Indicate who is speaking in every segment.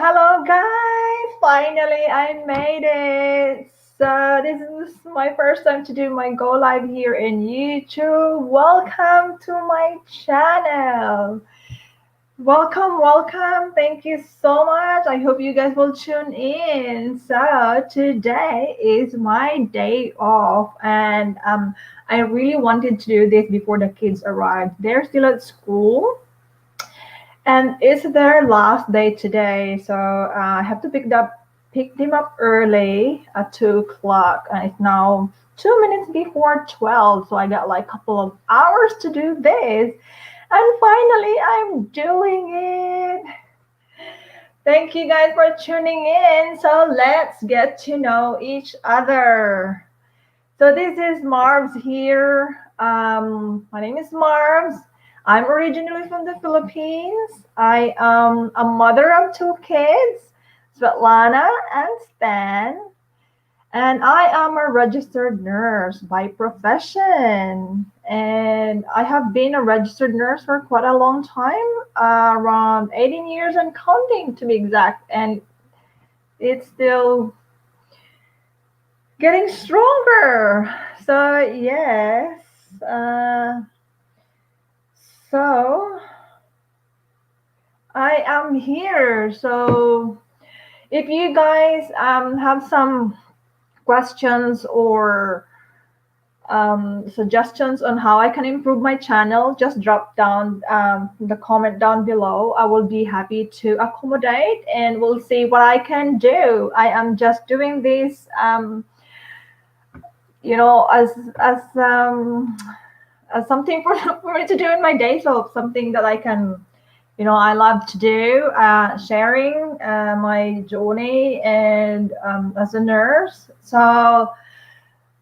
Speaker 1: Hello, guys! Finally, I made it. So, this is my first time to do my go live here in YouTube. Welcome to my channel. Welcome, welcome. Thank you so much. I hope you guys will tune in. So, today is my day off, and I really wanted to do this before the kids arrived. They're still at school and it's their last day today, so I have to pick them up early at 2 o'clock, and it's now 2 minutes before 12. So I got like a couple of hours to do this, and finally I'm doing it. Thank you guys for tuning in. So let's get to know each other. So this is Marbs here. My name is Marbs. I'm originally from the Philippines. I am a mother of two kids, Svetlana and Stan. And I am a registered nurse by profession. And I have been a registered nurse for quite a long time, around 18 years and counting to be exact. And it's still getting stronger. So, yes. So I am here. So if you guys have some questions or suggestions on how I can improve my channel, just drop down the comment down below. I will be happy to accommodate, and we'll see what I can do. I am just doing this, you know, as something for, for me to do in my day. So something that I can, I love to do, sharing my journey and as a nurse. So,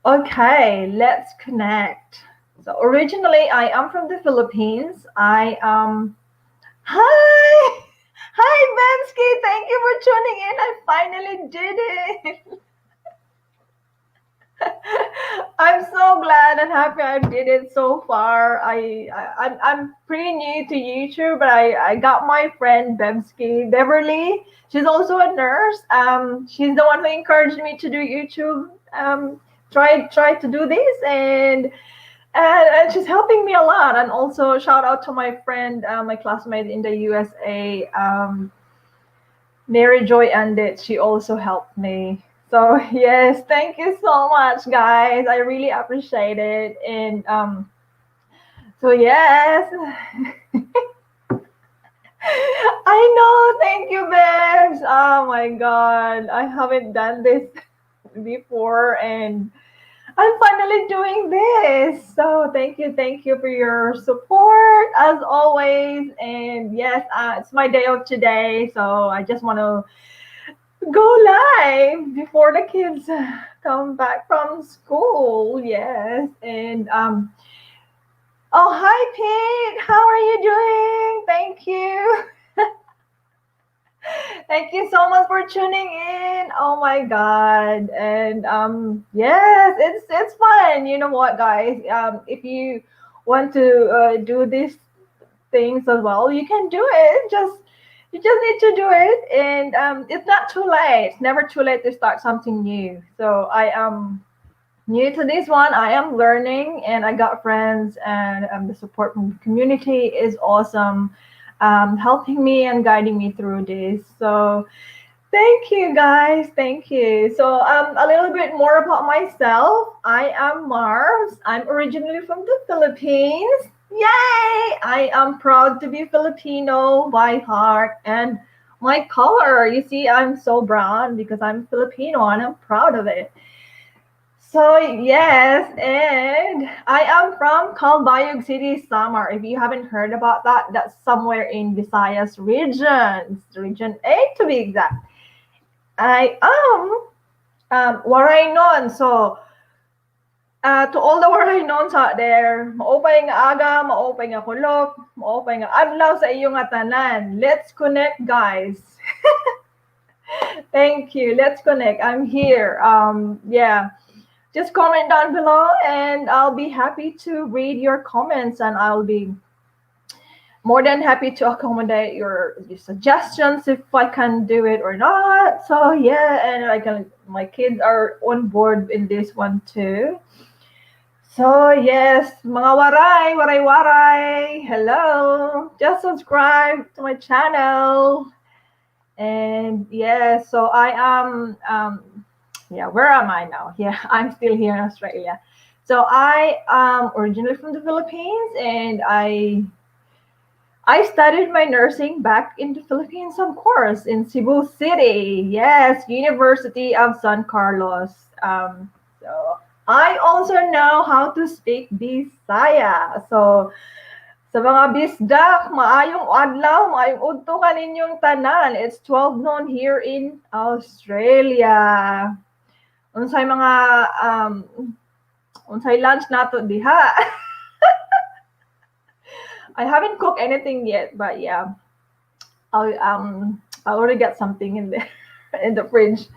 Speaker 1: okay, let's connect. So originally, I am from the Philippines. Hi, hi, Bensky. Thank you for tuning in. I finally did it. I'm so glad and happy I did it so far. I'm pretty new to YouTube, but I got my friend Beverly. She's also a nurse. She's the one who encouraged me to do YouTube. Try to do this, and she's helping me a lot. And also shout out to my friend, my classmate in the USA, Mary Joy Andit. She also helped me. So yes, thank you so much, guys. I really appreciate it. And so yes, I know. Thank you, babes. Oh my God, I haven't done this before, and I'm finally doing this. So thank you for your support as always. And yes, it's my day of today, so I just want to go live before the kids come back from school. Yes. And oh, hi Pete, how are you doing? Thank you. Thank you so much for tuning in. Oh my God. And yes, it's fun. You know what, guys? If you want to do these things as well, you can do it. You just need to do it, and it's not too late. It's never too late to start something new. So I am new to this one. I am learning, and I got friends, and the support from the community is awesome, helping me and guiding me through this. So thank you, guys. Thank you. So a little bit more about myself. I am Mars. I'm originally from the Philippines. Yay! I am proud to be Filipino by heart and my color. You see, I'm so brown because I'm Filipino and I'm proud of it. So yes, and I am from Calbayog City, Samar. If you haven't heard about that, that's somewhere in Visayas region, region 8 to be exact. I am Waraynon. So to all the Waraynons out there, maupay nga aga, maupay nga kulop, maupay nga adlaw sa iyong tanan. Let's connect, guys. Thank you. Let's connect. I'm here. Yeah. Just comment down below and I'll be happy to read your comments, and I'll be more than happy to accommodate your suggestions if I can do it or not. So yeah, and my kids are on board in this one too. So yes, mga waray, waray, waray. Hello, just subscribe to my channel. And yeah, so I am yeah, where am I now? Yeah, I'm still here in Australia. So I am originally from the Philippines, and I studied my nursing back in the Philippines, of course, in Cebu City. Yes, University of San Carlos. So I also know how to speak Bisaya. So sa mga bisdak, maayong adlaw, maayong udto kaninyong tanan. It's 12 noon here in Australia. Unsay mga unsay lunch nato diha. I haven't cooked anything yet, but yeah, I already got something in there in the fridge.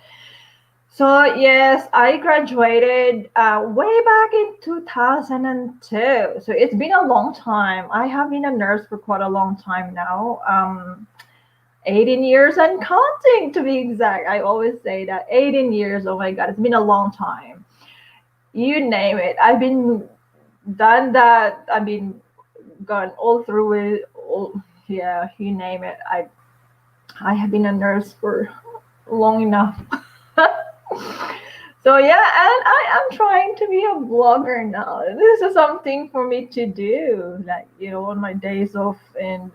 Speaker 1: So yes, I graduated way back in 2002. So it's been a long time. I have been a nurse for quite a long time now. 18 years and counting, to be exact. I always say that 18 years. Oh my God, it's been a long time. You name it. I've been done that. I've been gone all through it. Yeah, you name it. I have been a nurse for long enough. So yeah, and I am trying to be a blogger now. This is something for me to do, like on my days off. And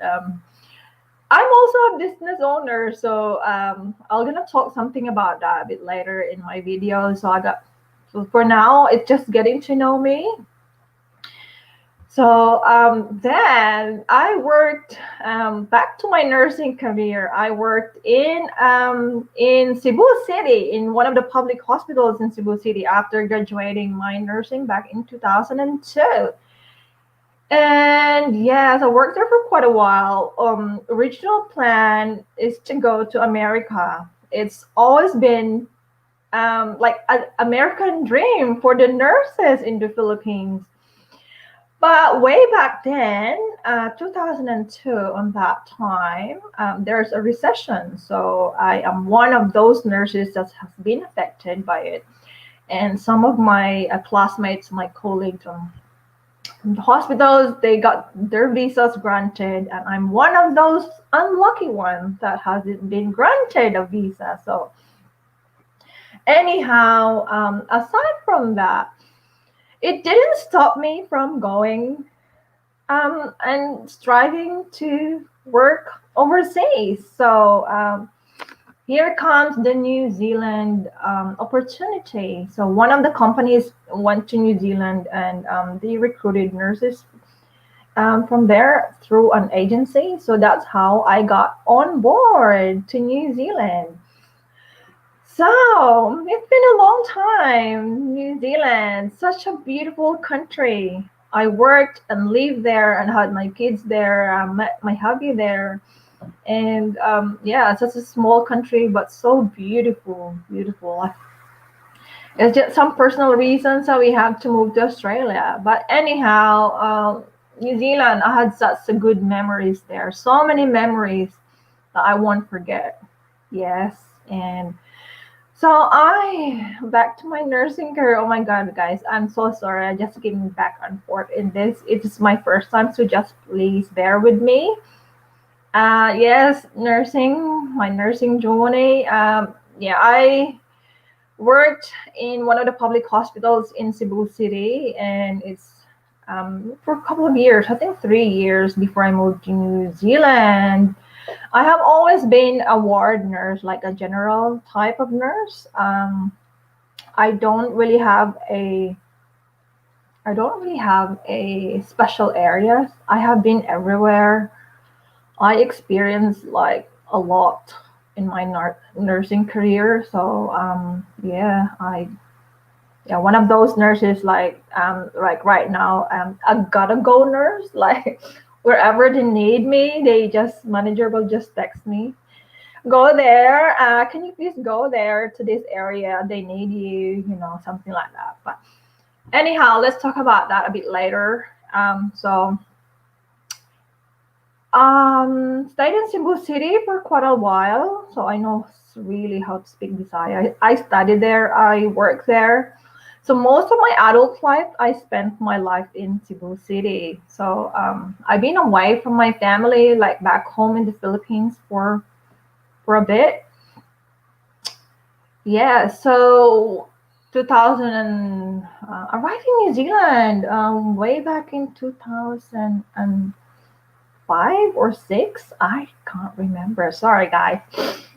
Speaker 1: I'm also a business owner, so I'm gonna talk something about that a bit later in my video. So for now, it's just getting to know me. So then I worked back to my nursing career. I worked in Cebu City in one of the public hospitals in Cebu City after graduating my nursing back in 2002. And yes, I worked there for quite a while. Original plan is to go to America. It's always been like an American dream for the nurses in the Philippines. But way back then, 2002, on that time, there's a recession. So I am one of those nurses that has been affected by it. And some of my classmates, my colleagues from the hospitals, they got their visas granted. And I'm one of those unlucky ones that hasn't been granted a visa. So anyhow, aside from that, it didn't stop me from going and striving to work overseas. So here comes the New Zealand opportunity. So one of the companies went to New Zealand, and they recruited nurses from there through an agency. So that's how I got on board to New Zealand. So it's been a long time. New Zealand, such a beautiful country. I worked and lived there and had my kids there. I met my hubby there. And yeah, it's such a small country, but so beautiful, beautiful. It's just some personal reasons that we have to move to Australia. But anyhow, New Zealand, I had such a good memories there. So many memories that I won't forget. Yes. And so back to my nursing career. Oh my God, guys, I'm so sorry. I just getting back and forth in this. It is my first time, so just please bear with me. Yes, my nursing journey. Yeah, I worked in one of the public hospitals in Cebu City, and it's for a couple of years. I think 3 years before I moved to New Zealand. I have always been a ward nurse, like a general type of nurse. I don't really have a special area. I have been everywhere. I experienced like a lot in my nursing career. So one of those nurses like right now, a gotta go nurse. Like wherever they need me, manager will just text me, go there. Can you please go there to this area? They need you, something like that. But anyhow, let's talk about that a bit later. So Stayed in Cebu City for quite a while, so I know really how to speak Bisaya. I studied there, I worked there. So most of my adult life, I spent my life in Cebu City. So I've been away from my family, like back home in the Philippines for a bit. Yeah, so 2000 and arrived in New Zealand way back in 2005 or six. I can't remember. Sorry, guys.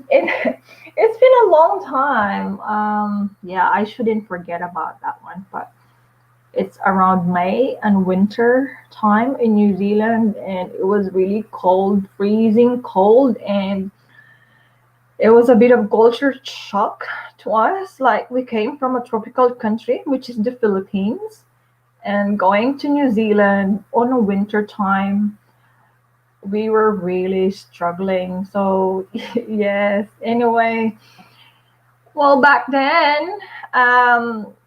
Speaker 1: It's been a long time. Yeah, I shouldn't forget about that one. But it's around May and winter time in New Zealand, and it was really cold, freezing cold, and it was a bit of culture shock to us. Like we came from a tropical country, which is the Philippines, and going to New Zealand on a winter time, we were really struggling. So yes. Anyway, well back then,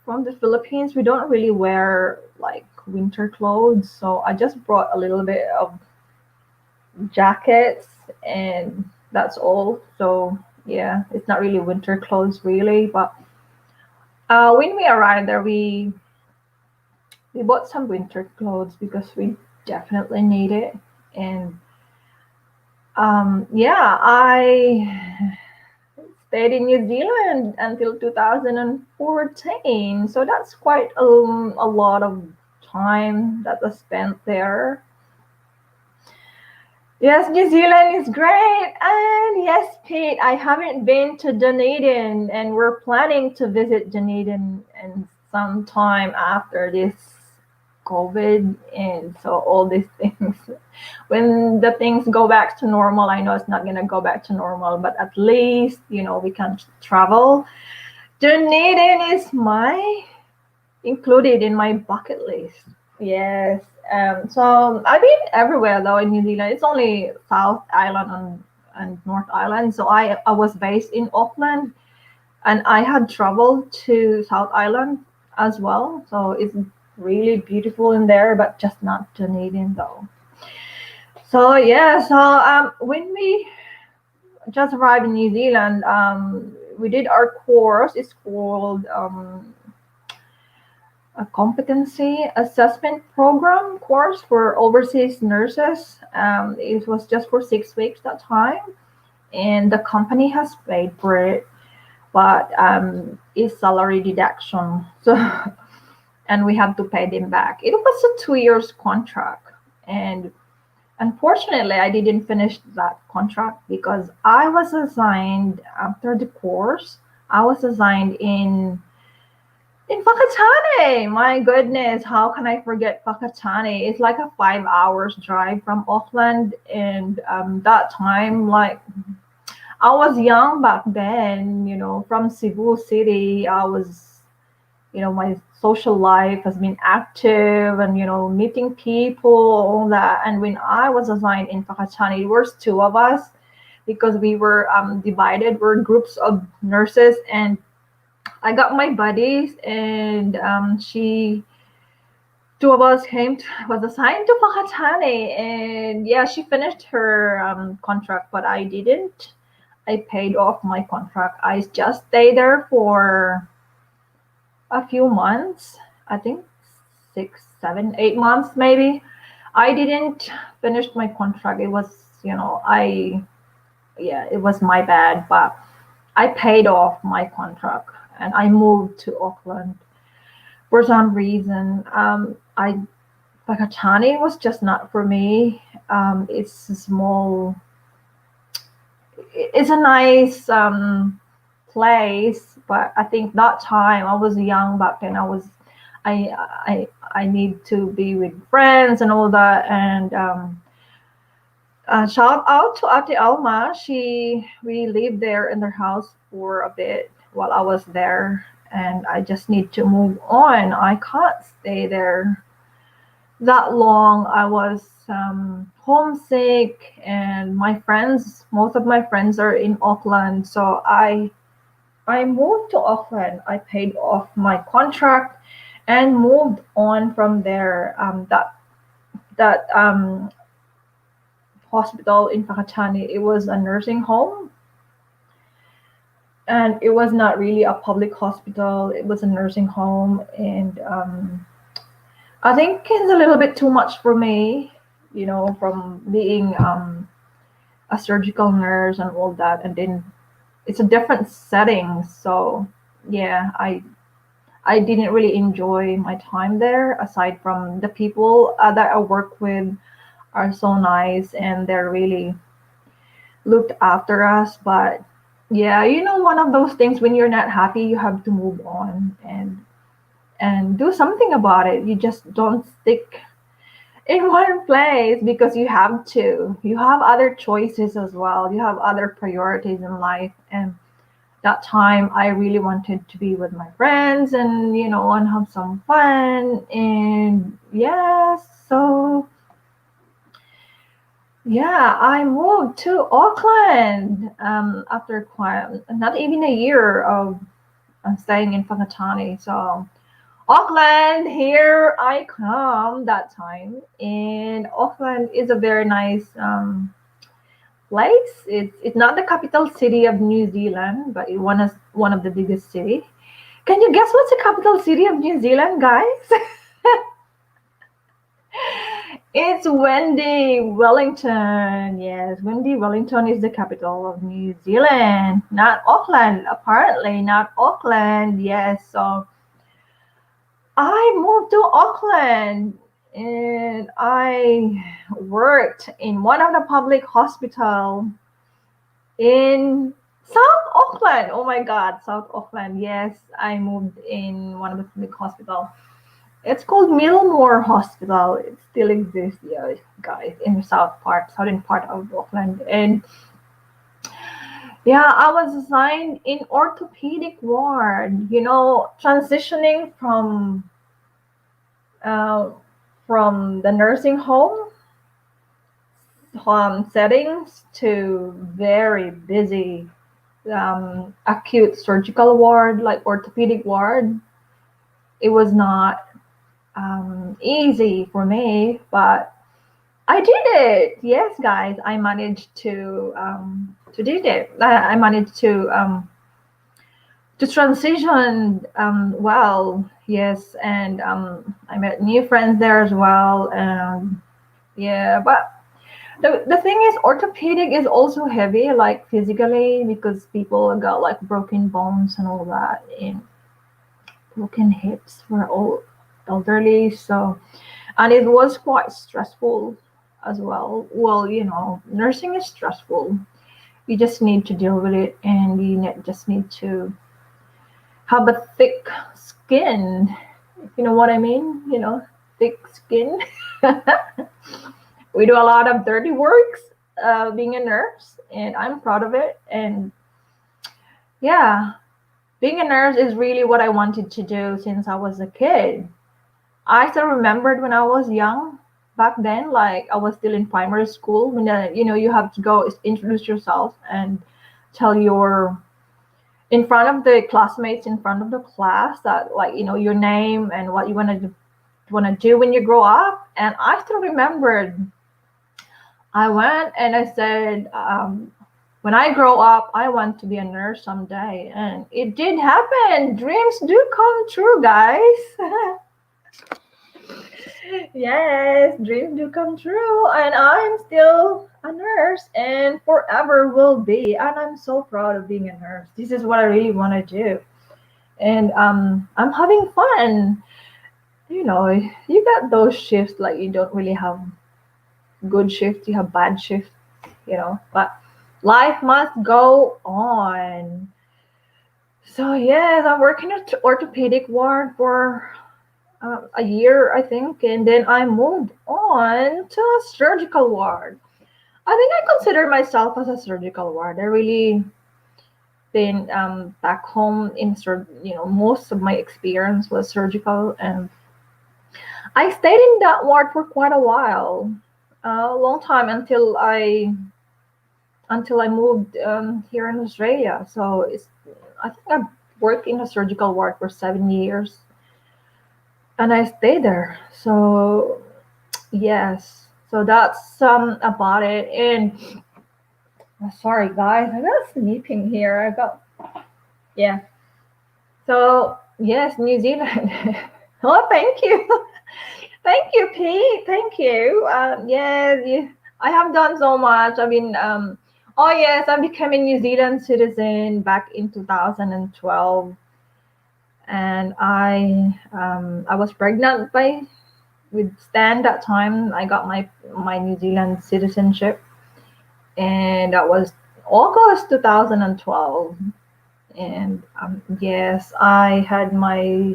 Speaker 1: from the Philippines, we don't really wear like winter clothes. So I just brought a little bit of jackets and that's all. So yeah, it's not really winter clothes really, but when we arrived there, we bought some winter clothes because we definitely need it. And yeah, I stayed in New Zealand until 2014. So that's quite a lot of time that I spent there. Yes, New Zealand is great. And yes, Pete, I haven't been to Dunedin, and we're planning to visit Dunedin in some time after this COVID. And so all these things, when the things go back to normal, I know it's not going to go back to normal, but at least, we can travel. Dunedin is included in my bucket list. Yes. So I've been everywhere though in New Zealand. It's only South Island and North Island. So I was based in Auckland, and I had traveled to South Island as well. So it's really beautiful in there, but just not Dunedin though. So yeah, so when we just arrived in New Zealand, we did our course. It's called a competency assessment program course for overseas nurses. It was just for 6 weeks that time, and the company has paid for it, but it's salary deduction. So, and we have to pay them back. It was a 2 years contract, and unfortunately, I didn't finish that contract because I was assigned after the course. I was assigned in Whakatane. My goodness, how can I forget Whakatane? It's like a 5 hours drive from Auckland, and that time, like I was young back then. From Cebu City, I was, my social life has been active, and meeting people, all that. And when I was assigned in Whakatane, it was two of us because we were divided. We're groups of nurses, and I got my buddies, and two of us was assigned to Whakatane, and yeah, she finished her contract, but I didn't. I paid off my contract. I just stayed there for a few months. I think 6, 7, 8 months maybe. I didn't finish my contract. It was, it was my bad, but I paid off my contract and I moved to Auckland for some reason. I Pakatani was just not for me. It's a small. It's a nice place, but I think that time I was young back then. I need to be with friends and all that. And shout out to Ate Alma. We lived there in their house for a bit while I was there, and I just need to move on. I can't stay there that long. I was homesick, and most of my friends are in Auckland, so I moved to Auckland. I paid off my contract and moved on from there. That hospital in Pakatani. It was a nursing home, and it was not really a public hospital. It was a nursing home, and I think it's a little bit too much for me, from being a surgical nurse and all that, and then it's a different setting. So yeah, I didn't really enjoy my time there. Aside from the people that I work with are so nice and they're really looked after us, but yeah, one of those things when you're not happy, you have to move on and do something about it. You just don't stick in one place because you have to. You have other choices as well. You have other priorities in life. And that time, I really wanted to be with my friends and have some fun. And yes, so yeah, I moved to Auckland after quite not even a year of staying in Whakatane. So Auckland, here I come that time. And Auckland is a very nice place. It's not the capital city of New Zealand, but it one of the biggest city. Can you guess what's the capital city of New Zealand, guys? It's Wendy Wellington. Yes, Wendy Wellington is the capital of New Zealand, not Auckland. Apparently, not Auckland. Yes, so I moved to Auckland and I worked in one of the public hospital in South Auckland. Oh my God, South Auckland. Yes, I moved in one of the public hospital. It's called Millmore Hospital. It still exists, yeah, guys, in the southern part of Auckland. And yeah, I was assigned in orthopedic ward. Transitioning uh, from the nursing home settings to very busy acute surgical ward like orthopedic ward. It was not easy for me, but I did it. Yes, guys, I managed to did it. I managed to transition well. Yes, and I met new friends there as well. Yeah, but the thing is, orthopedic is also heavy, like physically, because people got like broken bones and all that, and broken hips for all elderly. So, and it was quite stressful as well. Well, nursing is stressful. You just need to deal with it, and just need to have a thick skin. If you know what I mean, thick skin. We do a lot of dirty works being a nurse, and I'm proud of it. And yeah, being a nurse is really what I wanted to do since I was a kid. I still remembered when I was young back then, like I was still in primary school when you have to go introduce yourself and tell in front of the classmates, in front of the class, that like your name and what you want to do when you grow up. And I still remembered I went and I said, when I grow up, I want to be a nurse someday. And it did happen. Dreams do come true, guys. Yes, dreams do come true. And I'm still a nurse and forever will be. And I'm so proud of being a nurse. This is what I really want to do. And I'm having fun. You got those shifts like you don't really have good shifts, you have bad shifts, but life must go on. So yes, I'm working at orthopedic ward for a year, I think, and then I moved on to a surgical ward. I think I consider myself as a surgical ward. I really been back home most of my experience was surgical, and I stayed in that ward for quite a while, a long time until I moved here in Australia. So I think I've worked in a surgical ward for 7 years, and I stayed there. So yes, So that's about it. And sorry guys, I got sneezing here. I got yeah. So yes, New Zealand. Oh, thank you. Thank you, Pete. Thank you. Yes, I have done so much. I mean, oh yes, I became a New Zealand citizen back in 2012, and I was pregnant by with Stan that time. I got my New Zealand citizenship, and that was August 2012. And yes, I had my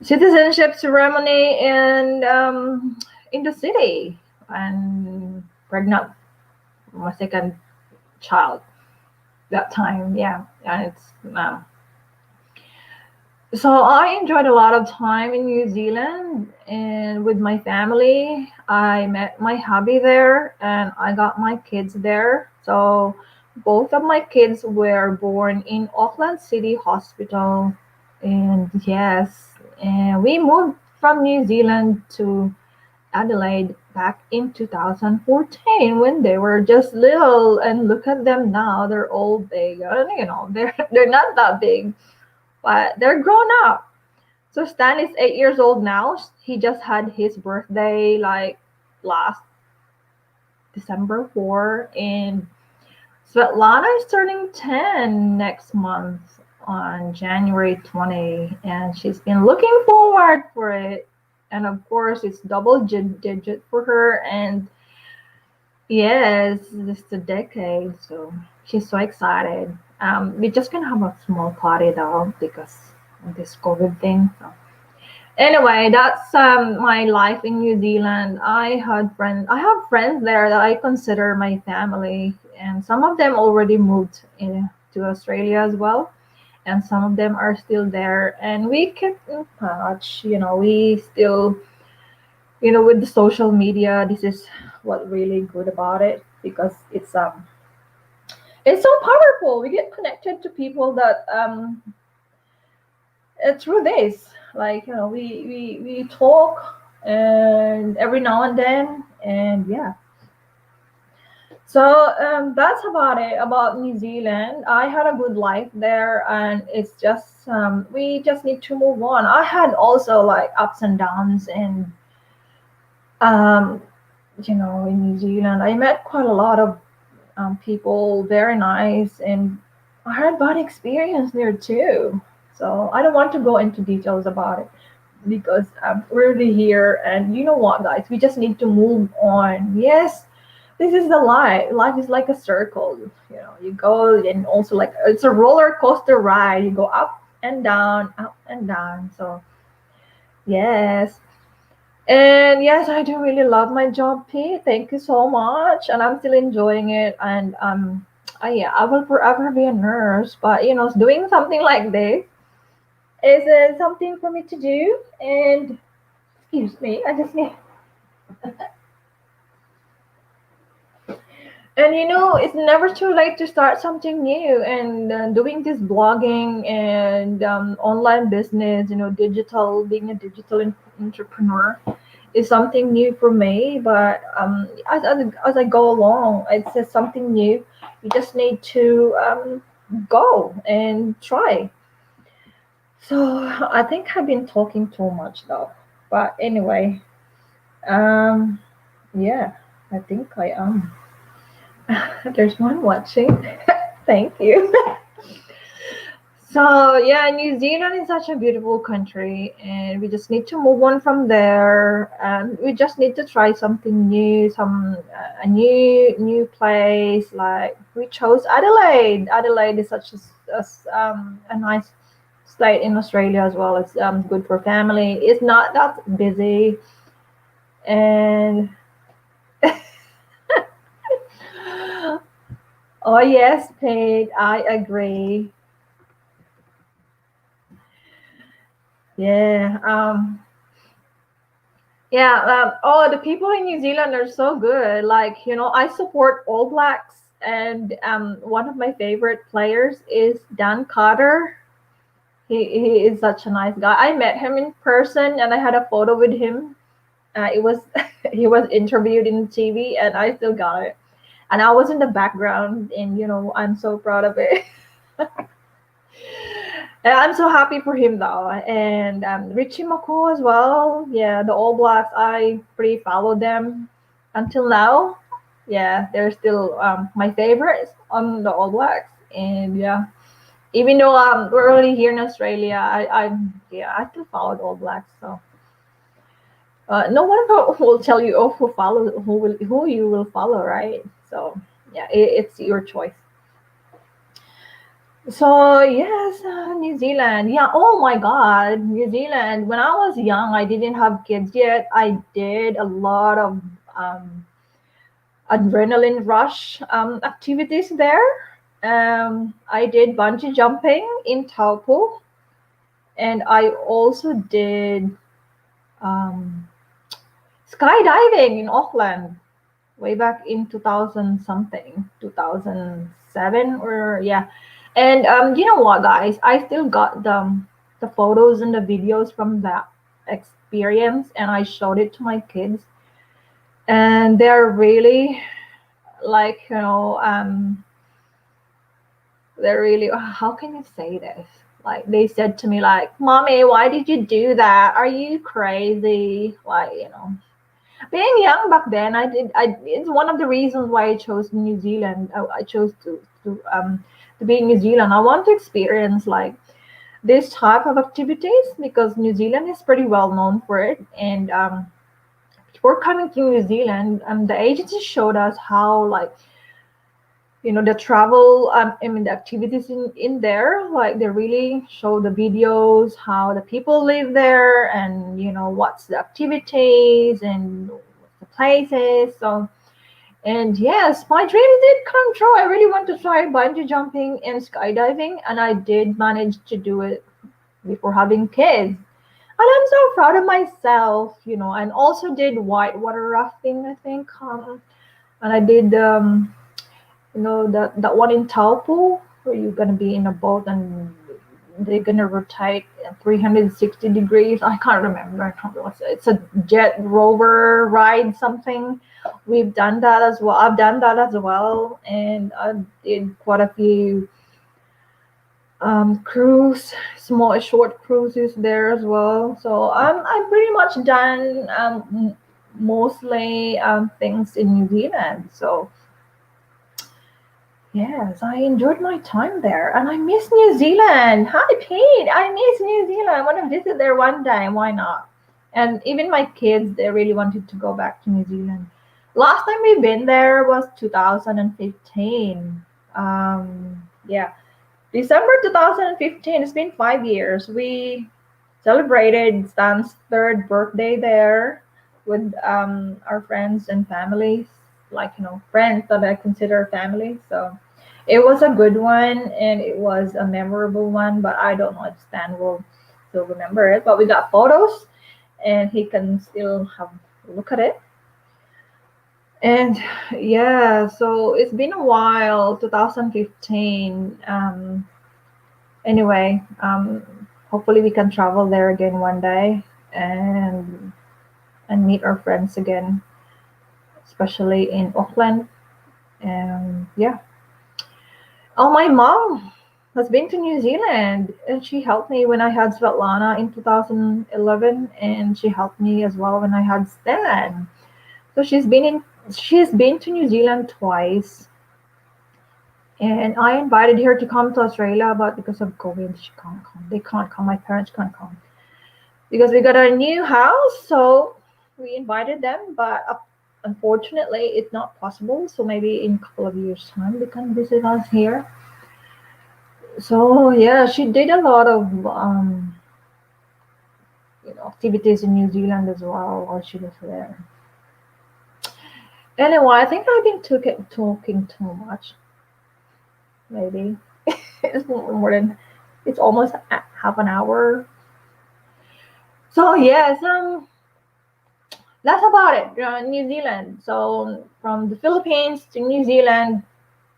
Speaker 1: citizenship ceremony in the city and pregnant my second child that time. Yeah, and it's so I enjoyed a lot of time in New Zealand and with my family. I met my hubby there and I got my kids there. So both of my kids were born in Auckland City Hospital. And yes, and we moved from New Zealand to Adelaide back in 2014 when they were just little. And look at them now, they're all big. They're not that big, but they're grown up. So Stan is 8 years old now. He just had his birthday like last December 4, and Svetlana is turning 10 next month on January 20, and she's been looking forward for it. And of course, it's double digit for her, and yes, it's a decade, so she's so excited. We're just gonna have a small party though because of this COVID thing. So anyway, that's my life in New Zealand. I have friends there that I consider my family, and some of them already moved to Australia as well, and some of them are still there, and we keep in touch. We still, with the social media, this is what really good about it because it's so powerful. We get connected to people that through this, like we talk and every now and then, and yeah. So that's about it about New Zealand. I had a good life there, and it's just we just need to move on. I had also like ups and downs, and um, in New Zealand, I met quite a lot of people, very nice, and I had bad experience there too. So I don't want to go into details about it because I'm really here, and you know what, guys, we just need to move on. Yes, this is the life. Life is like a circle. You go, and also like it's a roller coaster ride. You go up and down, up and down. So yes. And yes, I do really love my job, Pete. Thank you so much, and I'm still enjoying it. And yeah, I will forever be a nurse. But doing something like this is something for me to do. And excuse me, I just need. And it's never too late to start something new. And doing this blogging and online business, being a digital entrepreneur is something new for me. But as I go along, it's just something new. You just need to go and try. So I think I've been talking too much though. But anyway, um, yeah, I think I am. There's one watching. Thank you. So yeah, New Zealand is such a beautiful country, and we just need to move on from there. And we just need to try something new, a new place. Like we chose Adelaide. Adelaide is such a nice state in Australia as well. It's good for family. It's not that busy, and oh yes, Paige, I agree. Yeah. Yeah. Oh, the people in New Zealand are so good. Like, I support All Blacks, and one of my favorite players is Dan Carter. He is such a nice guy. I met him in person, and I had a photo with him. It was he was interviewed in TV, and I still got it. And I was in the background, and I'm so proud of it. And I'm so happy for him though. And Richie McCaw as well. Yeah, the All Blacks. I pretty followed them until now. Yeah, they're still my favorites on the All Blacks. And yeah, even though we're already here in Australia, I still follow the All Blacks. So no one will tell you who you will follow, right? So yeah, it's your choice. So yes, New Zealand. Yeah. Oh my God, New Zealand. When I was young, I didn't have kids yet. I did a lot of um, adrenaline rush activities there. I did bungee jumping in Taupo, and I also did um, skydiving in Auckland way back in 2000 something, 2007 or yeah. And you know what, guys? I still got the photos and the videos from that experience, and I showed it to my kids, and they're really like they're really, how can you say this? Like they said to me, like, "Mommy, why did you do that? Are you crazy?" Like being young back then, it's one of the reasons why I chose New Zealand. I chose to be in New Zealand. I want to experience like this type of activities because New Zealand is pretty well known for it. And before coming to New Zealand, the agency showed us how like the travel I mean the activities in there, like they really show the videos how the people live there, and what's the activities and what's the places. So, and yes, my dream did come true. I really want to try bungee jumping and skydiving, and I did manage to do it before having kids. And I'm so proud of myself, and also did whitewater rafting, I think. And I did that one in Taupo where you're gonna be in a boat and they're gonna rotate at 360 degrees. I can't remember. I can't remember. It's a jet rover ride something. We've done that as well. I've done that as well, and I did quite a few cruise, small short cruises there as well. So I'm pretty much done mostly things in New Zealand. So yes, I enjoyed my time there, and I miss New Zealand. Hi, Pete. I miss New Zealand. I want to visit there one day. Why not? And even my kids, they really wanted to go back to New Zealand. Last time we've been there was 2015. Yeah, December 2015. It's been 5 years. We celebrated Stan's third birthday there with our friends and families, like friends that I consider family. So it was a good one and it was a memorable one, but I don't know if Stan will still remember it. But we got photos and he can still have a look at it. And yeah, so it's been a while, 2015. Anyway, hopefully we can travel there again one day and meet our friends again, especially in Auckland. And yeah. Oh, my mom has been to New Zealand and she helped me when I had Svetlana in 2011, and she helped me as well when I had Stan. So she's been to New Zealand twice, and I invited her to come to Australia, but because of COVID, she can't come. They can't come. My parents can't come because we got a new house. So we invited them, but unfortunately, it's not possible. So maybe in a couple of years' time, they can visit us here. So yeah, she did a lot of activities in New Zealand as well while she was there. Anyway, I think I've been talking too much. Maybe it's more than it's almost half an hour. So yes, that's about it. New Zealand. So from the Philippines to New Zealand,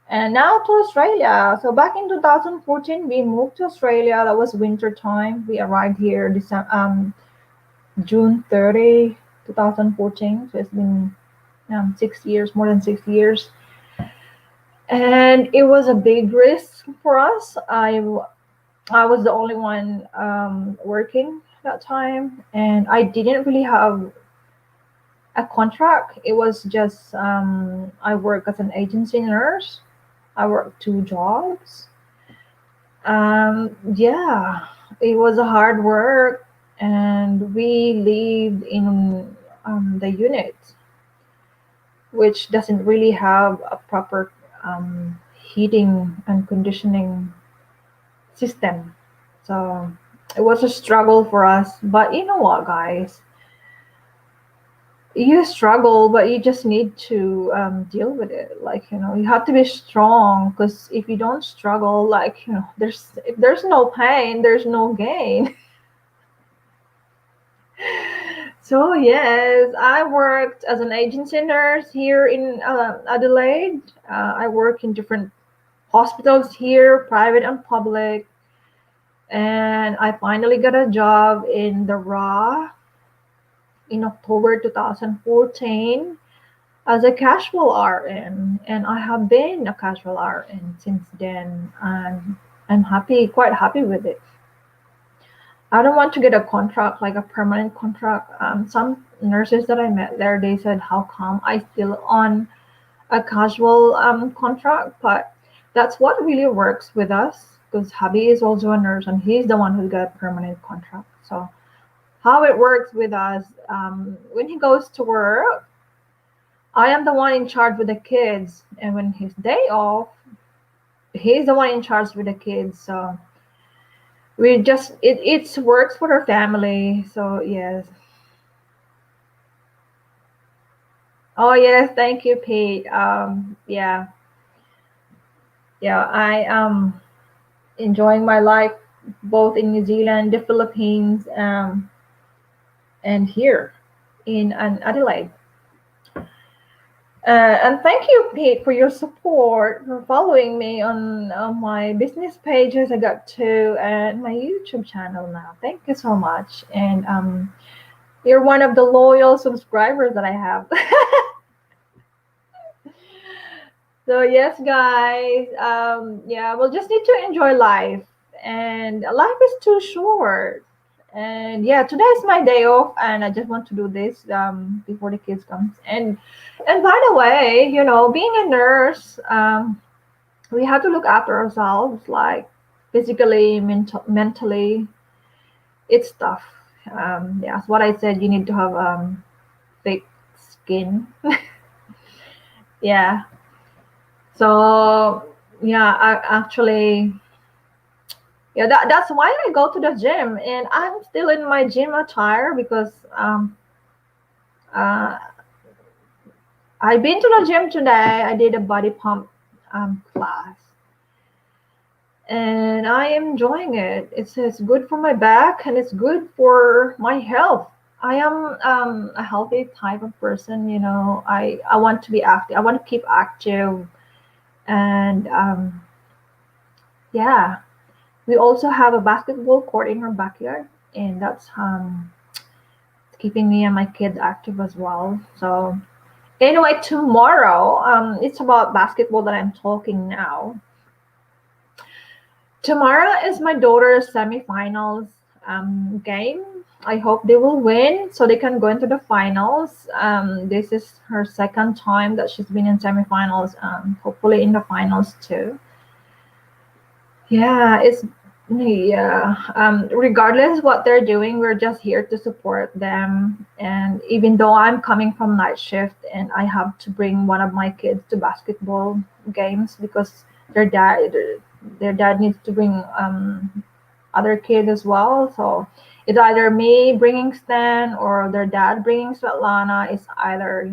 Speaker 1: and now to Australia. So back in 2014, we moved to Australia. That was winter time. We arrived here June 30, 2014. So it's been 6 years, more than 6 years. And it was a big risk for us. I was the only one working that time, and I didn't really have a contract. It was just I work as an agency nurse. I worked two jobs. Yeah, it was a hard work, and we lived in the unit, which doesn't really have a proper heating and conditioning system. So it was a struggle for us. But you know what, guys? You struggle, but you just need to deal with it. Like, you have to be strong, because if you don't struggle, like, if there's no pain, there's no gain. So yes, I worked as an agency nurse here in Adelaide. I work in different hospitals here, private and public. And I finally got a job in the RA in October 2014 as a casual RN, and I have been a casual RN since then, and I'm happy, quite happy with it. I don't want to get a contract, like a permanent contract. Some nurses that I met there, they said, "How come I still on a casual contract?" But that's what really works with us, because hubby is also a nurse, and he's the one who got a permanent contract. So how it works with us, when he goes to work, I am the one in charge with the kids, and when his day off, he's the one in charge with the kids. So we just it works for our family. So yes. Oh yes, thank you, Pete. Yeah, yeah. I enjoying my life both in New Zealand, the Philippines, and here in Adelaide. And thank you, Pete, for your support, for following me on my business pages. I got two, and my YouTube channel now. Thank you so much. And you're one of the loyal subscribers that I have. So yes, guys. Yeah, we'll just need to enjoy life, and life is too short. And yeah, today is my day off, and I just want to do this before the kids comes. And by the way, being a nurse, we have to look after ourselves, like physically, mentally. It's tough. Yeah, that's what I said. You need to have thick skin. Yeah. So yeah, yeah, that's why I go to the gym, and I'm still in my gym attire because uh, I've been to the gym today. I did a body pump class, and I am enjoying it. It's good for my back, and it's good for my health. I am a healthy type of person. I want to be active. I want to keep active, and yeah. We also have a basketball court in our backyard, and that's keeping me and my kids active as well. So anyway, tomorrow, it's about basketball that I'm talking now. Tomorrow is my daughter's semifinals game. I hope they will win so they can go into the finals. This is her second time that she's been in semifinals. Hopefully in the finals too. Yeah, it's yeah. Regardless what they're doing, we're just here to support them. And even though I'm coming from night shift and I have to bring one of my kids to basketball games because their dad their dad needs to bring other kids as well. So it's either me bringing Stan or their dad bringing Svetlana. It's either.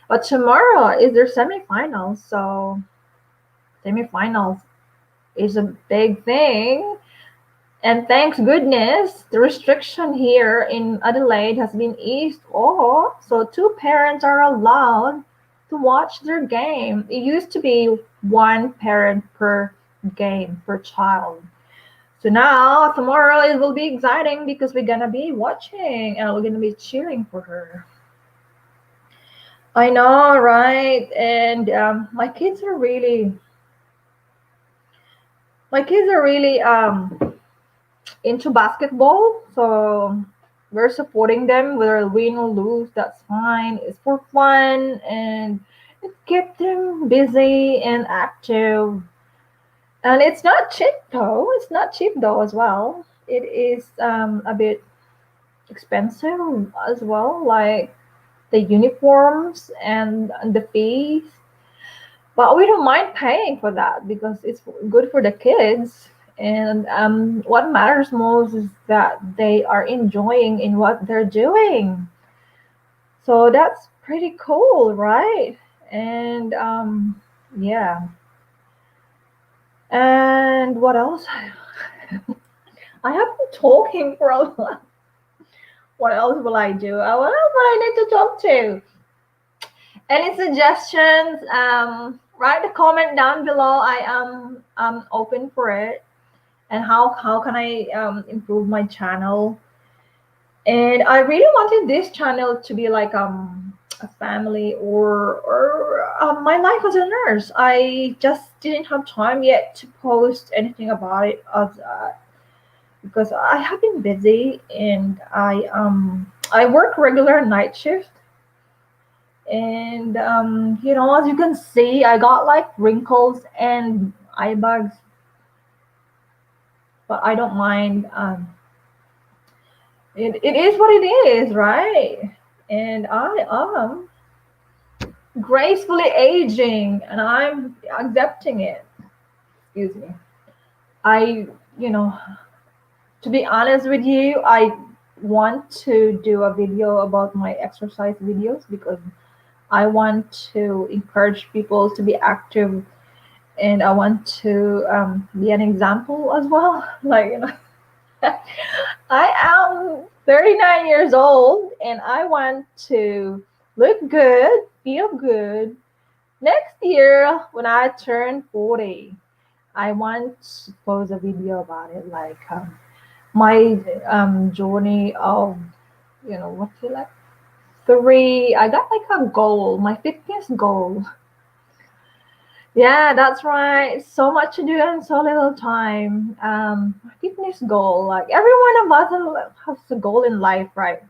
Speaker 1: But tomorrow is their semifinals, so semifinals is a big thing. And thanks goodness, the restriction here in Adelaide has been eased off, so two parents are allowed to watch their game. It used to be one parent per game, per child. So now, tomorrow it will be exciting because we're gonna be watching and we're gonna be cheering for her. I know, right? And my kids are really into basketball, so we're supporting them. Whether win or lose, that's fine. It's for fun and it keeps them busy and active. And it's not cheap though. It's not cheap though as well. It is a bit expensive as well, like the uniforms and the fees. But we don't mind paying for that because it's good for the kids. And what matters most is that they are enjoying in what they're doing. So that's pretty cool, right? And yeah. And what else? I have been talking for a lot. What else will I do? What else will I need to talk to? Any suggestions? Write a comment down below. I am open for it. And how can I improve my channel? And I really wanted this channel to be like a family or my life as a nurse. I just didn't have time yet to post anything about it as because I have been busy and I work regular night shift. And as you can see, I got like wrinkles and eye bags, but I don't mind. It is what it is, right? And I am gracefully aging and I'm accepting it. Excuse me. I, you know, to be honest with you, I want to do a video about my exercise videos because I want to encourage people to be active and I want to be an example as well. Like, I am 39 years old and I want to look good, feel good. Next year, when I turn 40, I want to post a video about it, like my journey of, what's it like? I got like a goal, my fitness goal. Yeah, that's right. So much to do and so little time. Fitness goal. Like every one of us has a goal in life, right?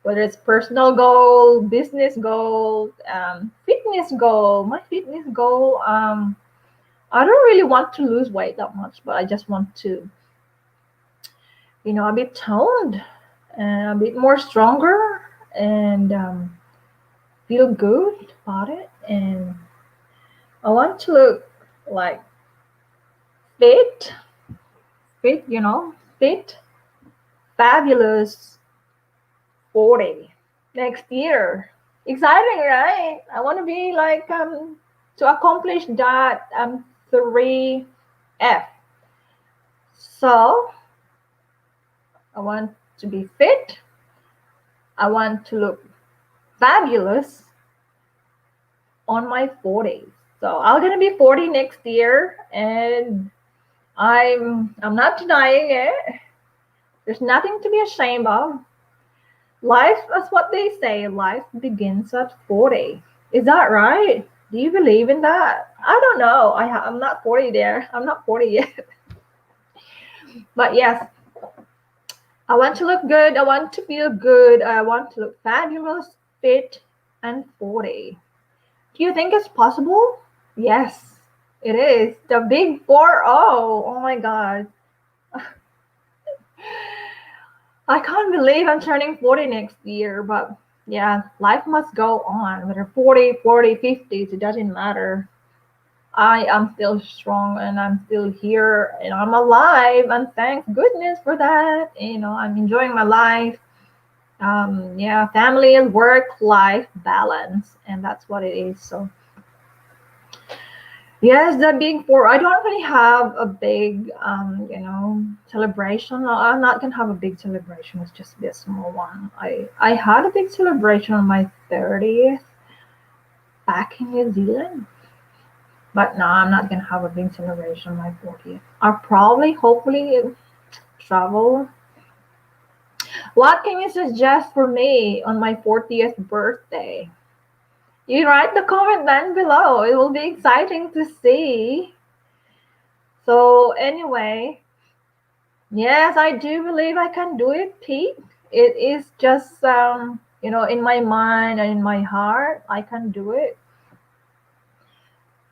Speaker 1: Whether it's personal goal, business goal, fitness goal. My fitness goal. I don't really want to lose weight that much, but I just want to, a bit toned and a bit more stronger and feel good about it. And I want to look like fit, fit, fabulous 40 next year. Exciting, right? I want to be like, to accomplish that 3F. So, I want to be fit. I want to look fabulous on my 40s. So, I'm going to be 40 next year and I'm not denying it. There's nothing to be ashamed of. Life, that's what they say, life begins at 40. Is that right? Do you believe in that? I don't know. I'm not 40 there. I'm not 40 yet. But yes, I want to look good. I want to feel good. I want to look fabulous, fit, and 40. Do you think it's possible? Yes, it is. The big 40. Oh my God. I can't believe I'm turning 40 next year, but yeah, life must go on. Whether 40, 40, 50s, it doesn't matter. I am still strong and I'm still here and I'm alive and thank goodness for that. I'm enjoying my life. Yeah, family and work life balance, and that's what it is. So yes, the big four. I don't really have a big, celebration. No, I'm not gonna have a big celebration. It's just be a small one. I had a big celebration on my 30th back in New Zealand, but no, I'm not gonna have a big celebration on my 40th. I'll probably, hopefully, travel. What can you suggest for me on my 40th birthday? You write the comment down below. It will be exciting to see. So anyway, yes, I do believe I can do it, Pete. It is just in my mind and in my heart, I can do it.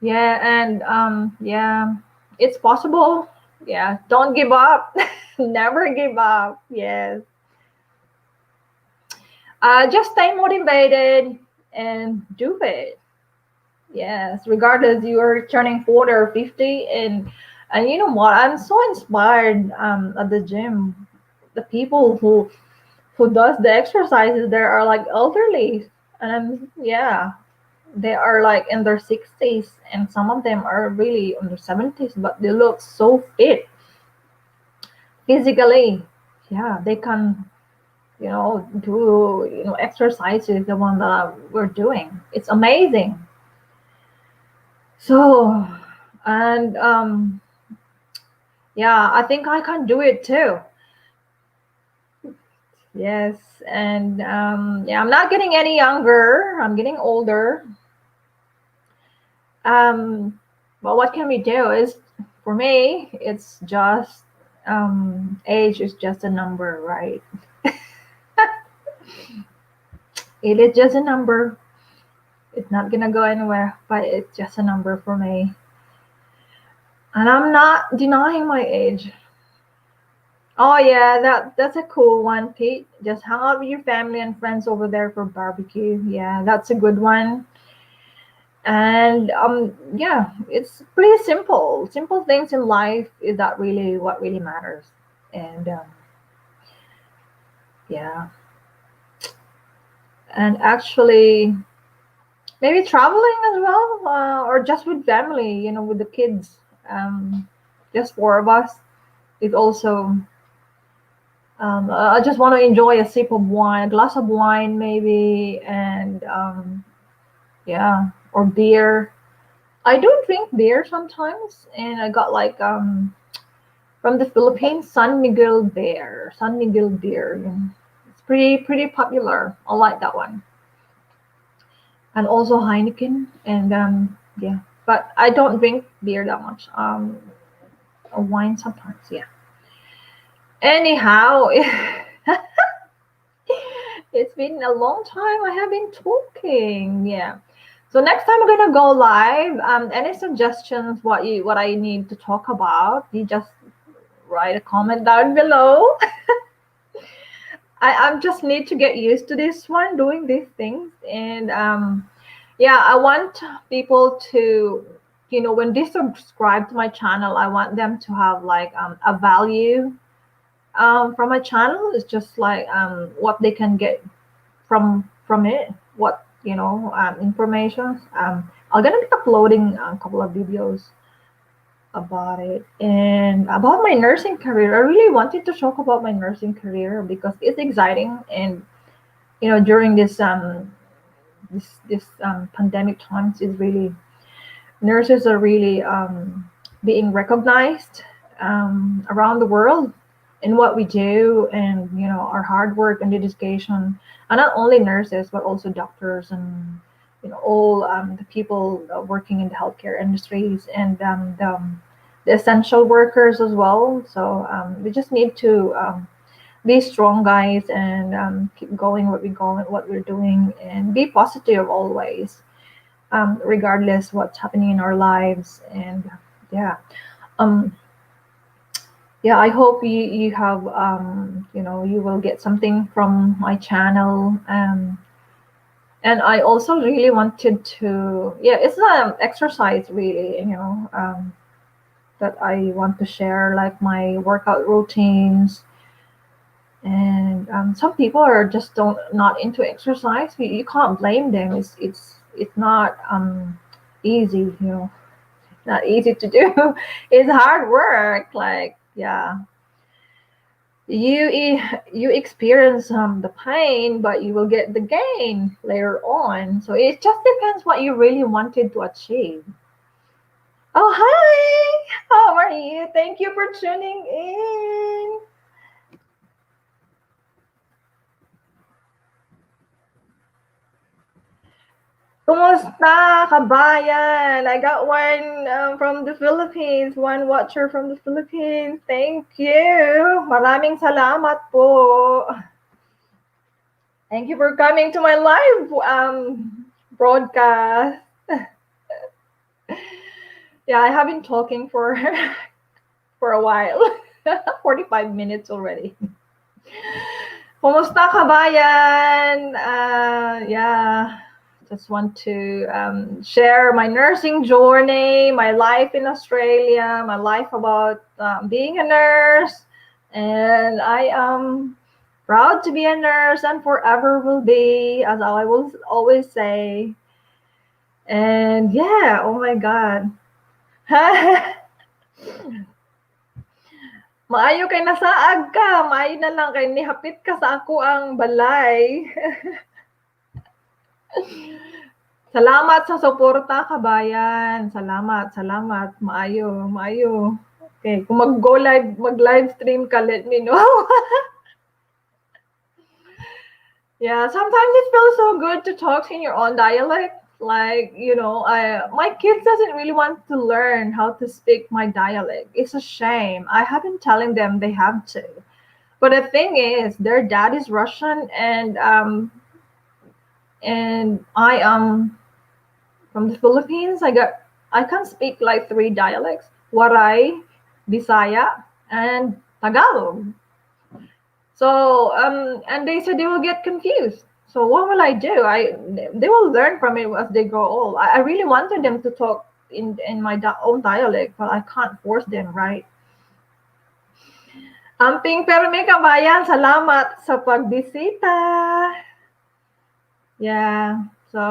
Speaker 1: Yeah, and yeah, it's possible. Yeah, don't give up. Never give up. Yes. Just stay motivated and do it. Yes, regardless you are turning 40 or 50, and you know what? I'm so inspired at the gym. The people who does the exercises there are like elderly, and yeah, they are like in their 60s, and some of them are really in their 70s, but they look so fit physically. Yeah, they can do exercises the one that we're doing. It's amazing. So, and yeah, I think I can do it too. Yes, and yeah, I'm not getting any younger. I'm getting older. Um, but what can we do? Is for me, it's just age is just a number, right? It is just a number. It's not gonna go anywhere, but it's just a number for me. And I'm not denying my age. Oh yeah, that's a cool one, Pete. Just hang out with your family and friends over there for barbecue. Yeah, that's a good one. And yeah, it's pretty simple. Simple things in life is that really what really matters. And yeah, and actually maybe traveling as well, or just with family. With the kids. Just four of us. It also I just want to enjoy a sip of wine, a glass of wine maybe, and yeah, or beer. I do drink beer sometimes, and I got like from the Philippines, San Miguel beer. It's pretty popular. I like that one, and also Heineken, and yeah, but I don't drink beer that much. Or wine sometimes, yeah. Anyhow, it's been a long time I have been talking. Yeah. So next time I'm gonna go live. Any suggestions what I need to talk about? You just write a comment down below. I just need to get used to this one, doing these things, and yeah, I want people to, when they subscribe to my channel, I want them to have like a value from my channel. It's just like what they can get from it, what information. I'm gonna be uploading a couple of videos about it and about my nursing career. I really wanted to talk about my nursing career because it's exciting, and during this pandemic times is really, nurses are really being recognized around the world in what we do, and our hard work and dedication. And not only nurses but also doctors, and all the people working in the healthcare industries, and the essential workers as well. So we just need to be strong, guys, and keep going what we're doing, and be positive always, regardless what's happening in our lives. And yeah, um, yeah, I hope you have you will get something from my channel. And I also really wanted to, yeah, it's an exercise really, that I want to share, like my workout routines. And some people are just don't not into exercise. You can't blame them. It's not easy, not easy to do. It's hard work. Like, yeah, you experience the pain, but you will get the gain later on. So it just depends what you really wanted to achieve. Oh, hi! How are you? Thank you for tuning in. Kumusta, kabayan? I got one from the Philippines, one watcher from the Philippines. Thank you. Maraming salamat po. Thank you for coming to my live broadcast. Yeah, I have been talking for for a while. 45 minutes already. Kumusta, kabayan? Yeah, just want to share my nursing journey, my life in Australia, my life about being a nurse. And I am proud to be a nurse and forever will be, as I will always say. And yeah, oh my God. Maayo kay nasaag ka, maayo na lang kay nihapit ka sa ako ang balay. Salamat sa suporta, kabayan. Salamat, salamat. Maayo, maayo. Okay, kung mag-go live, mag-live stream ka, let me know. Yeah, sometimes it feels so good to talk in your own dialect. Like, my kids doesn't really want to learn how to speak my dialect. It's a shame. I have been telling them they have to. But the thing is, their dad is Russian and I am from the Philippines. I can speak like three dialects: Waray, Bisaya, and Tagalog. So and they said they will get confused. So what will I do? They will learn from it as they grow old. I really wanted them to talk in my own dialect, but I can't force them, right? Amping Perme Kabayan, salamat sa pagbisita. Yeah. So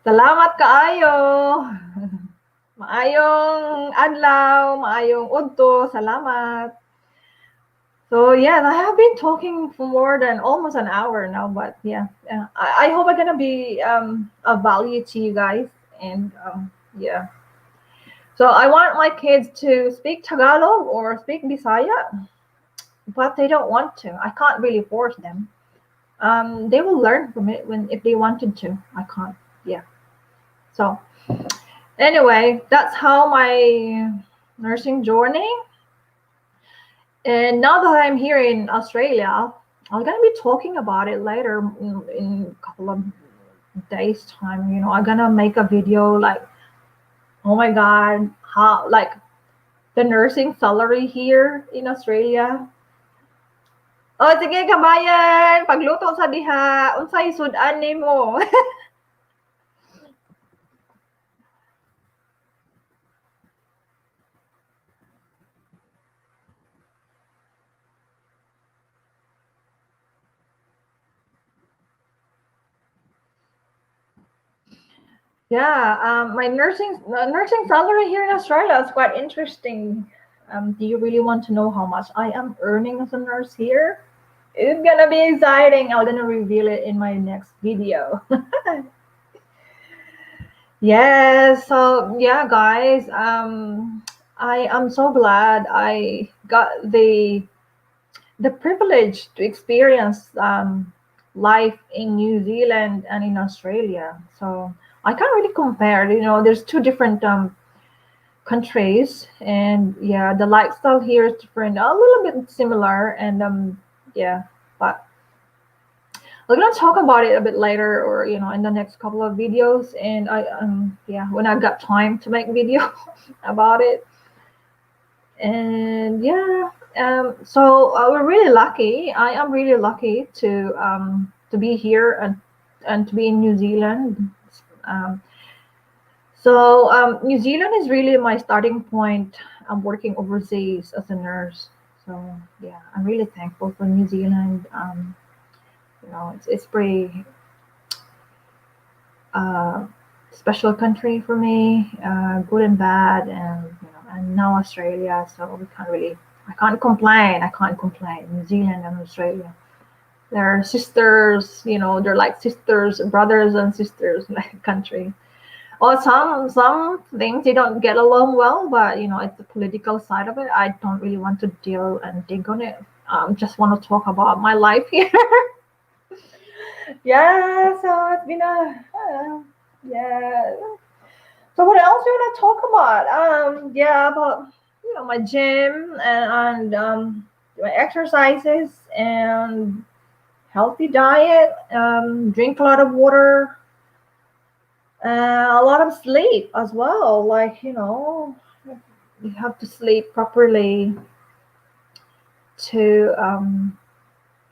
Speaker 1: salamat kaayo. Maayong adlaw, maayong udto, salamat. So yeah, I have been talking for more than almost an hour now, but yeah, I hope I'm gonna be of value to you guys, and yeah. So I want my kids to speak Tagalog or speak Bisaya, but they don't want to. I can't really force them. They will learn from it when if they wanted to. I can't. Yeah. So anyway, that's how my nursing journey. And now that I'm here in Australia, I'm gonna be talking about it later in a couple of days time. I'm gonna make a video like, oh my God, how like the nursing salary here in Australia. Oh, sige kabayan, pagluto sa diha, unsay sudan nimo? Yeah, my nursing salary here in Australia is quite interesting. Do you really want to know how much I am earning as a nurse here? It's gonna be exciting. I'm gonna reveal it in my next video. Yes, so yeah, guys, I am so glad I got the privilege to experience life in New Zealand and in Australia. So I can't really compare. There's two different countries, and yeah, the lifestyle here is different, a little bit similar, and yeah, but we're gonna talk about it a bit later, or in the next couple of videos. And I yeah, when I got time to make video about it. And yeah, so we're really lucky. I am really lucky to be here and to be in New Zealand. Um, so New Zealand is really my starting point. I'm working overseas as a nurse. So yeah, I'm really thankful for New Zealand. It's pretty uh, special country for me, good and bad, and now Australia. So I can't complain. I can't complain. New Zealand and Australia, they're sisters. They're like sisters, brothers and sisters, like country. Or some things they don't get along well, but it's the political side of it. I don't really want to deal and dig on it. Just want to talk about my life here. Yeah, so it's been a yeah. So what else do you want to talk about? Yeah, about my gym and my exercises and healthy diet. Drink a lot of water. A lot of sleep as well. Like you have to sleep properly to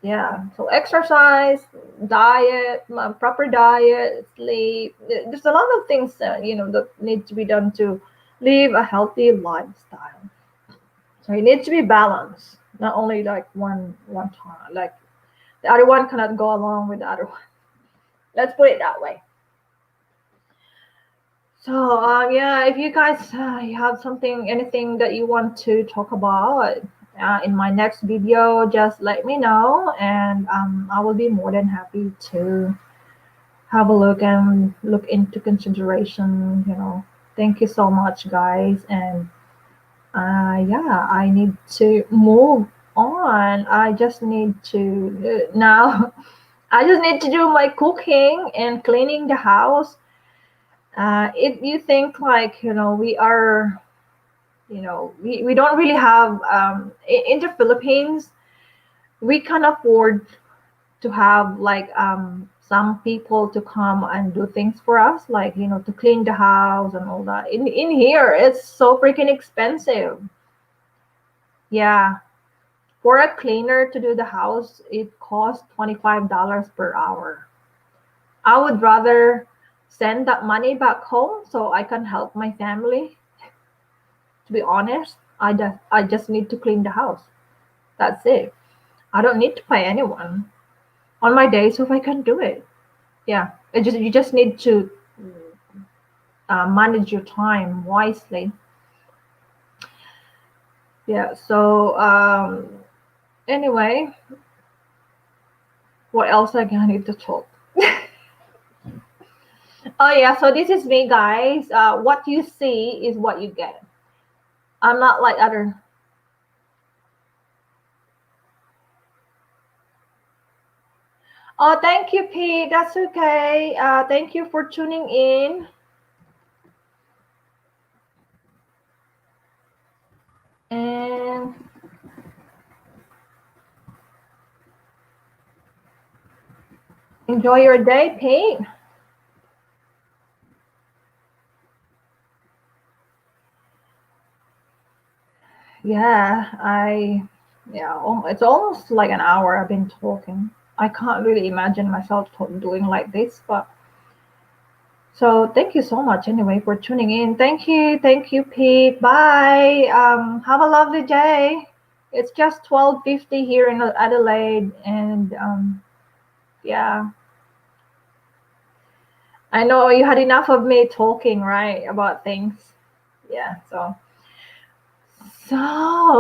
Speaker 1: yeah. So exercise, diet, proper diet, sleep. There's a lot of things that that need to be done to live a healthy lifestyle. So it needs to be balanced, not only like one time. Like the other one cannot go along with the other one. Let's put it that way. So yeah, if you guys have something, anything that you want to talk about in my next video, just let me know, and I will be more than happy to have a look and look into consideration. Thank you so much, guys, and yeah, I need to move on. I just need to now. I just need to do my cooking and cleaning the house. If you think like we are, we don't really have in the Philippines, we can afford to have like some people to come and do things for us, like to clean the house and all that. In here, it's so freaking expensive. Yeah, for a cleaner to do the house, it costs $25 per hour. I would rather send that money back home so I can help my family. To be honest, I just need to clean the house. That's it. I don't need to pay anyone on my days if I can do it. Yeah, you just need to manage your time wisely. Yeah. So anyway, what else I need to talk? Oh yeah. So this is me, guys. What you see is what you get. I'm not like other. Oh, thank you, Pete. That's okay. Thank you for tuning in and enjoy your day, Pete. Yeah, yeah, it's almost like an hour I've been talking. I can't really imagine myself doing like this, but so thank you so much anyway for tuning in. Thank you, Pete. Bye. Have a lovely day. It's just 12:50 here in Adelaide, and yeah, I know you had enough of me talking, right, about things. Yeah, so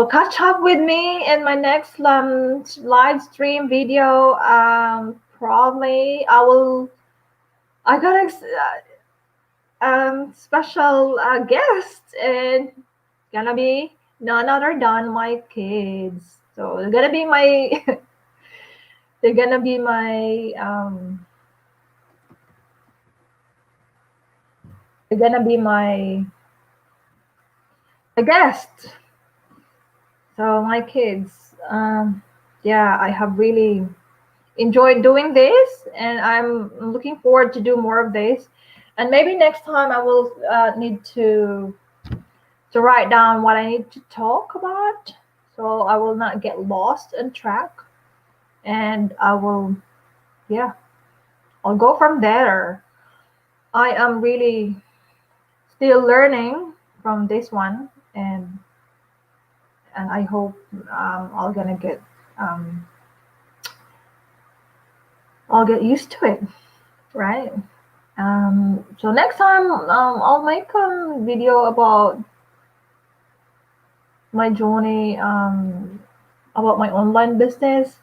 Speaker 1: catch up with me in my next live stream video. Probably I got a special guest, and gonna be none other than my kids. So they're gonna be my they're gonna be my they're gonna be my guest. So my kids, yeah, I have really enjoyed doing this, and I'm looking forward to do more of this. And maybe next time I will need to write down what I need to talk about, so I will not get lost in track. And I will, yeah, I'll go from there. I am really still learning from this one, and I hope I'll gonna get um, I'll get used to it, right? So next time I'll make a video about my journey, about my online business.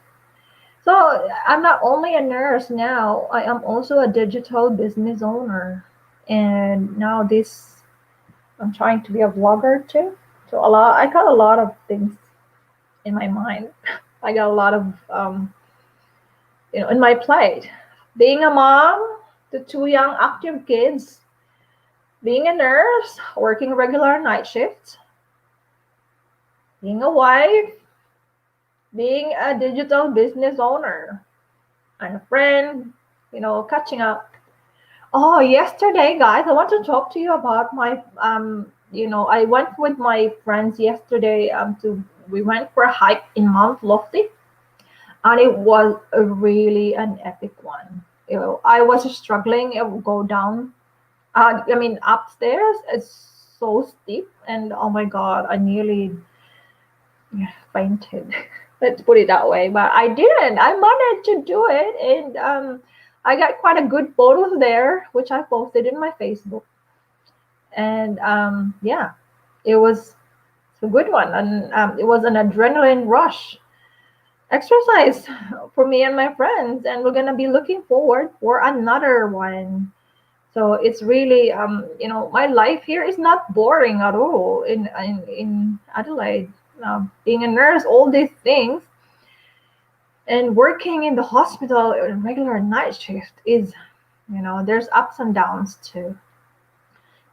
Speaker 1: So I'm not only a nurse now, I am also a digital business owner. And now this I'm trying to be a vlogger too. So I got a lot of things in my mind. I got a lot of in my plate. Being a mom to two young active kids, being a nurse, working regular night shifts, being a wife, being a digital business owner, and a friend, catching up. Oh, yesterday, guys, I want to talk to you about I went with my friends yesterday to we went for a hike in Mount Lofty, and it was a really an epic one. I was struggling to go down. Upstairs it's so steep, and oh my God, I nearly fainted. Let's put it that way. But I didn't. I managed to do it, and I got quite a good photos there, which I posted in my Facebook. And yeah, it was a good one, and it was an adrenaline rush exercise for me and my friends, and we're gonna be looking forward for another one. So it's really, my life here is not boring at all in Adelaide. Being a nurse, all these things, and working in the hospital in regular night shift is, there's ups and downs too.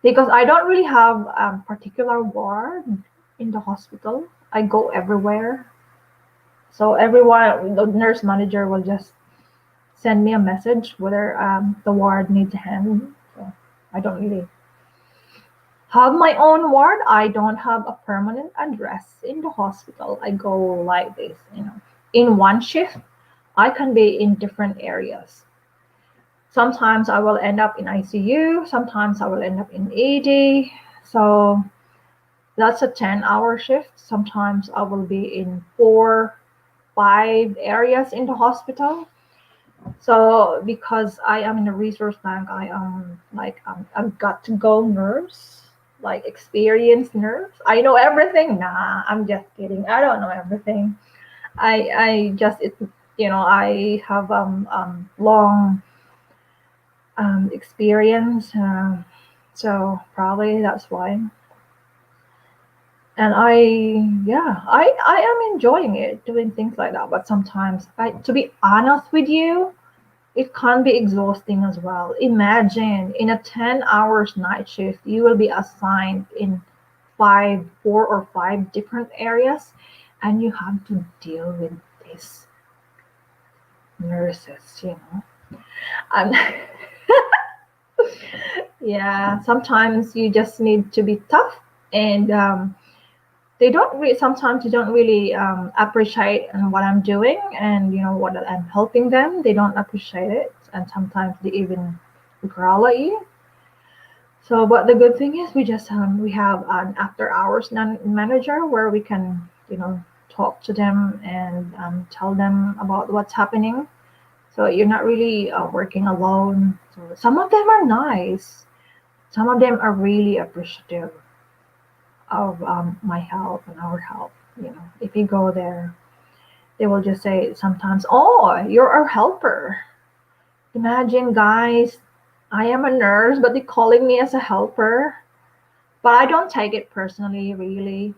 Speaker 1: Because I don't really have a particular ward in the hospital. I go everywhere. So everyone, the nurse manager will just send me a message whether the ward needs a hand. So I don't really have my own ward. I don't have a permanent address in the hospital. I go like this. In one shift, I can be in different areas. Sometimes I will end up in ICU, sometimes I will end up in ED. So that's a 10-hour shift. Sometimes I will be in 4, 5 areas in the hospital. So because I am in a resource bank, I am I've got to go nurse, like experienced nurse. I know everything. Nah, I'm just kidding. I don't know everything. I just I have long experience. So probably that's why. And I am enjoying it doing things like that. But sometimes, to be honest with you, it can be exhausting as well. Imagine in a 10 hours night shift, you will be assigned in 4 or 5 different areas, and you have to deal with these nurses. And yeah, sometimes you just need to be tough, and sometimes they don't really appreciate what I'm doing, and what I'm helping them. They don't appreciate it, and sometimes they even growl at you. So, but the good thing is we have an after hours manager where we can talk to them and tell them about what's happening. So you're not really working alone. So some of them are nice. Some of them are really appreciative of my help and our help. If you go there, they will just say sometimes, "Oh, you're our helper." Imagine, guys, I am a nurse, but they're calling me as a helper. But I don't take it personally, really.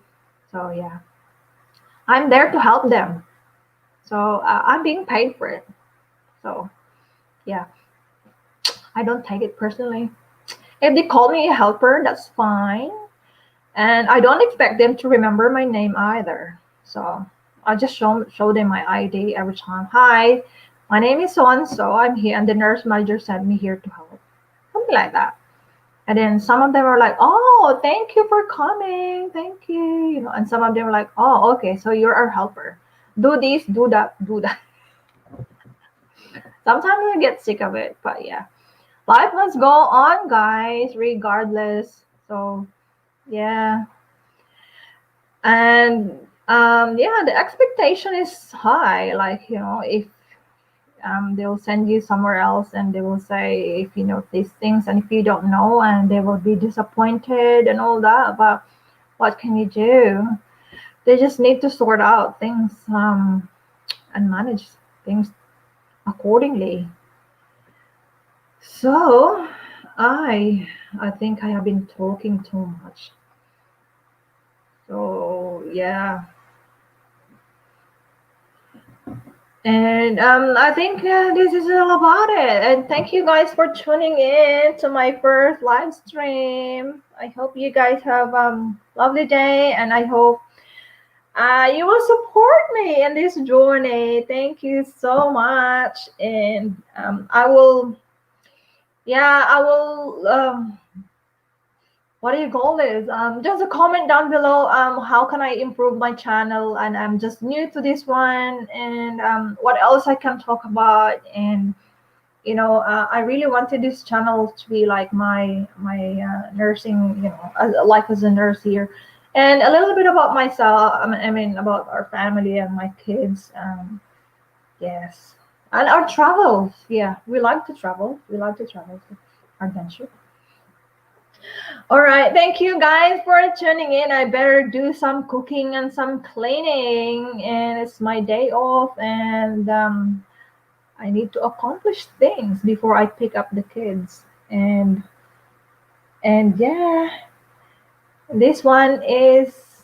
Speaker 1: So yeah, I'm there to help them. So I'm being paid for it. So yeah, I don't take it personally. If they call me a helper, that's fine. And I don't expect them to remember my name either. So I just show them my ID every time. Hi, my name is so and so. I'm here, and the nurse manager sent me here to help. Something like that. And then some of them are like, "Oh, thank you for coming. Thank you." And some of them are like, "Oh, okay, so you're our helper. Do this, do that, do that." Sometimes I get sick of it, but yeah, life must go on, guys, regardless. So yeah. And yeah, the expectation is high. Like, if they'll send you somewhere else and they will say if you know these things, and if you don't know, and they will be disappointed and all that. But what can you do? They just need to sort out things and manage things accordingly. So I think I have been talking too much. So yeah. And I think this is all about it. And thank you guys for tuning in to my first live stream. I hope you guys have lovely day, and I hope you will support me in this journey. Thank you so much, and I will. Yeah, I will. What do you call this? Just a comment down below. How can I improve my channel? And I'm just new to this one, and what else I can talk about. And I really wanted this channel to be like my nursing, life as a nurse here, and a little bit about myself. I mean about our family and my kids. Yes, and our travels. Yeah, we like to travel. We like to travel. Adventure. All right, thank you guys for tuning in. I better do some cooking and some cleaning, and it's my day off, and I need to accomplish things before I pick up the kids. And yeah, this one is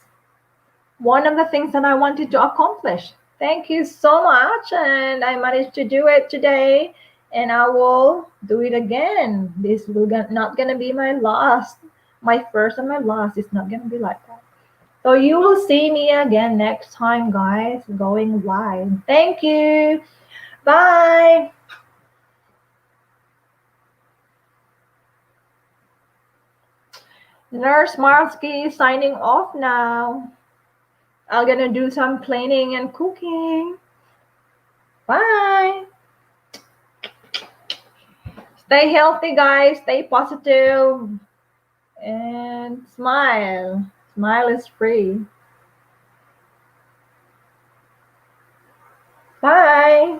Speaker 1: one of the things that I wanted to accomplish. Thank you so much, and I managed to do it today, and I will do it again. This will not gonna be my last, my first and my last. It's not gonna be like that. So you will see me again next time, guys, going live. Thank you. Bye. Nurse Marsky signing off now. I'm gonna do some cleaning and cooking. Bye. Stay healthy, guys. Stay positive and smile. Smile is free. Bye.